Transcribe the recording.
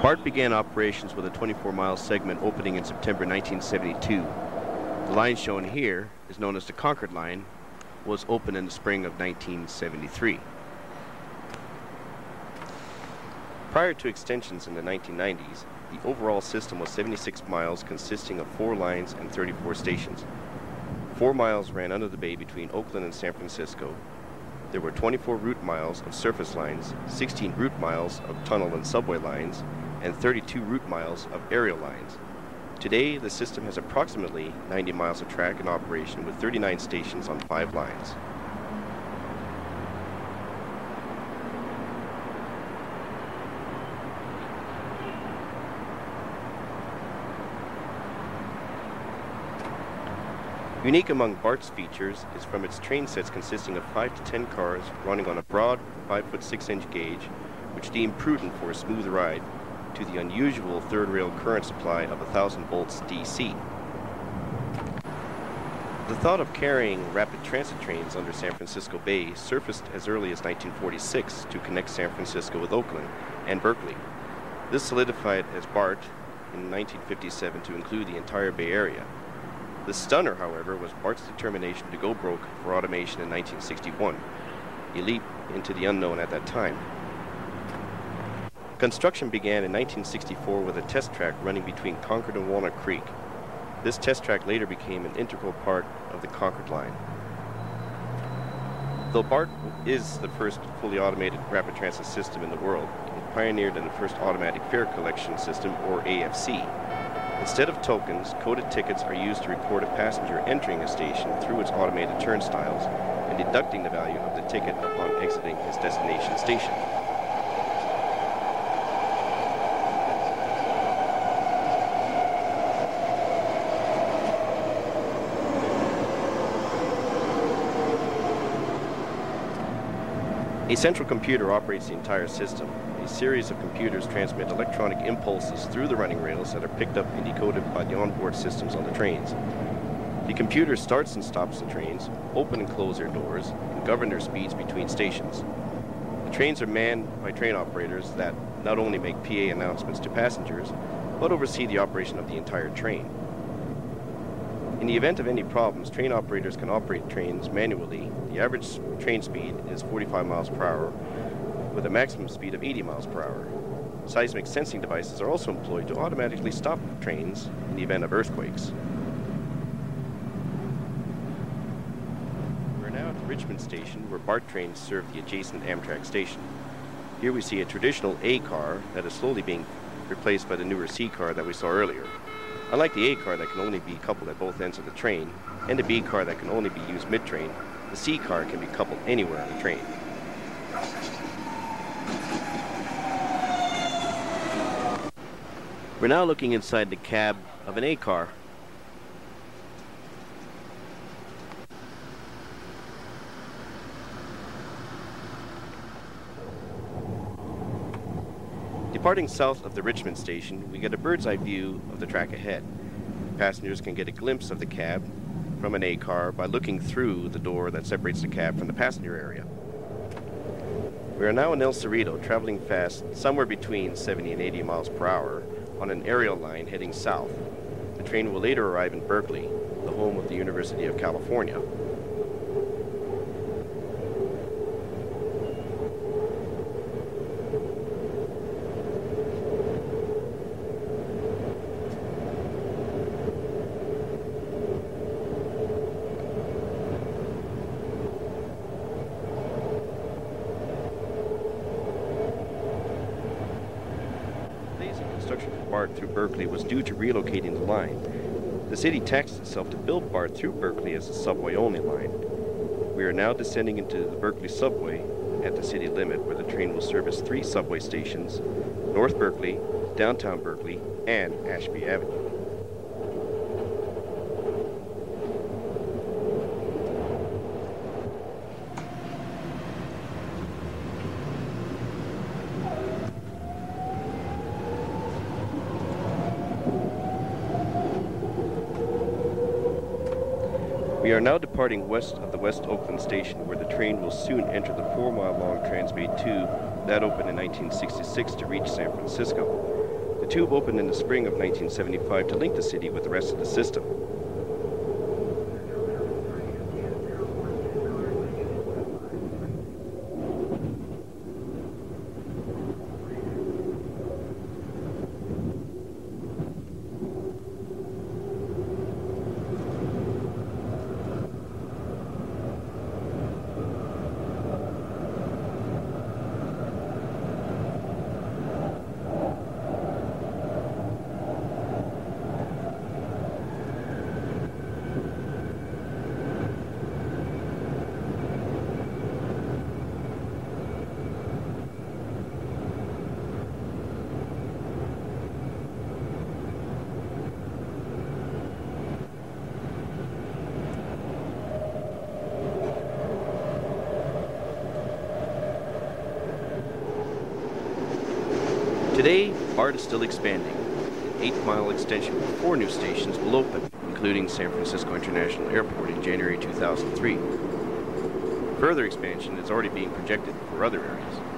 BART began operations with a 24-mile segment opening in September 1972. The line shown here is known as the Concord Line, was opened in the spring of 1973. Prior to extensions in the 1990s, the overall system was 76 miles consisting of 4 lines and 34 stations. 4 miles ran under the bay between Oakland and San Francisco. There were 24 route miles of surface lines, 16 route miles of tunnel and subway lines, and 32 route miles of aerial lines. Today, the system has approximately 90 miles of track in operation with 39 stations on 5 lines. Unique among BART's features is from its train sets consisting of 5 to 10 cars running on a broad 5-foot 6-inch gauge, which deemed prudent for a smooth ride, to the unusual third rail current supply of 1,000 volts DC. The thought of carrying rapid transit trains under San Francisco Bay surfaced as early as 1946 to connect San Francisco with Oakland and Berkeley. This solidified as BART in 1957 to include the entire Bay Area. The stunner, however, was BART's determination to go broke for automation in 1961, a leap into the unknown at that time. Construction began in 1964 with a test track running between Concord and Walnut Creek. This test track later became an integral part of the Concord Line. Though BART is the first fully automated rapid transit system in the world, it pioneered in the first automatic fare collection system, or AFC. Instead of tokens, coded tickets are used to report a passenger entering a station through its automated turnstiles and deducting the value of the ticket upon exiting his destination station. A central computer operates the entire system. A series of computers transmit electronic impulses through the running rails that are picked up and decoded by the onboard systems on the trains. The computer starts and stops the trains, open and close their doors, and govern their speeds between stations. The trains are manned by train operators that not only make PA announcements to passengers, but oversee the operation of the entire train. In the event of any problems, train operators can operate trains manually. The average train speed is 45 miles per hour, with a maximum speed of 80 miles per hour. Seismic sensing devices are also employed to automatically stop trains in the event of earthquakes. We're now at the Richmond station, where BART trains serve the adjacent Amtrak station. Here we see a traditional A car that is slowly being replaced by the newer C car that we saw earlier. Unlike the A car that can only be coupled at both ends of the train, and the B car that can only be used mid-train, the C car can be coupled anywhere on the train. We're now looking inside the cab of an A car. Departing south of the Richmond station, we get a bird's eye view of the track ahead. Passengers can get a glimpse of the cab from an A car by looking through the door that separates the cab from the passenger area. We are now in El Cerrito, traveling fast, somewhere between 70 and 80 miles per hour, on an aerial line heading south. The train will later arrive in Berkeley, the home of the University of California. Construction for BART through Berkeley was due to relocating the line. The city taxed itself to build BART through Berkeley as a subway-only line. We are now descending into the Berkeley subway at the city limit, where the train will service 3 subway stations: North Berkeley, Downtown Berkeley, and Ashby Avenue. We are now departing west of the West Oakland station, where the train will soon enter the 4-mile-long Transbay Tube that opened in 1966 to reach San Francisco. The tube opened in the spring of 1975 to link the city with the rest of the system. Today, BART is still expanding. An 8-mile extension with 4 new stations will open, including San Francisco International Airport in January 2003. Further expansion is already being projected for other areas.